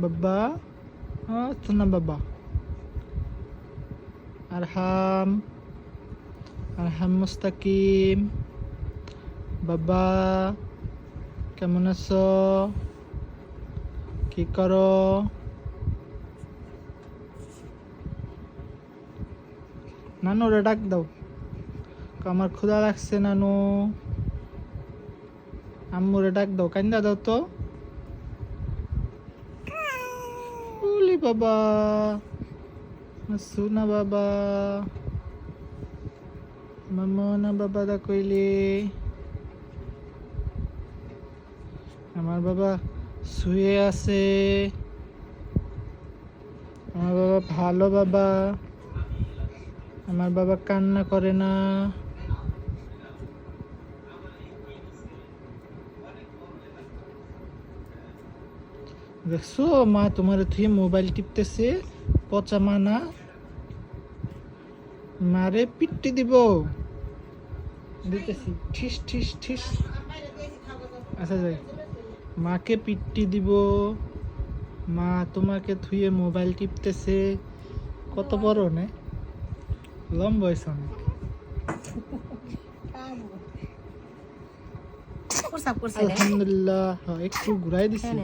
বাবা শোনা বাবা আরহাম আরহাম মুস্তাকিম বাবা কেমন আছো কি করো নানু রে ডাক দাও আমার ক্ষুধা লাগছে নানু আম্মুরে ডাক দাও কান্দা দাও তো উলি বাবা সুনা বাবা মামনা বাবা দা কইলে আমার বাবা শুয়ে আছে আমার বাবা ভালো বাবা আমার বাবা কান্না করে না দেখছো মা তোমার থুয়ে মোবাইল টিপতেছে পচা মানা মারে পিট্টি দিব দিতেছি ঠিস ঠিস ঠিস আচ্ছা যাই মাকে পিট্টি দিব মা তোমাকে থুয়ে মোবাইল টিপতেছে কত বড় না লম্বা হয়েছে অনেক আলহামদুলিল্লাহ একটু ঘুরাই দিছি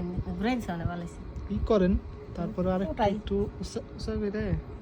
কি করেন তারপরে আর একটু উঁচা করে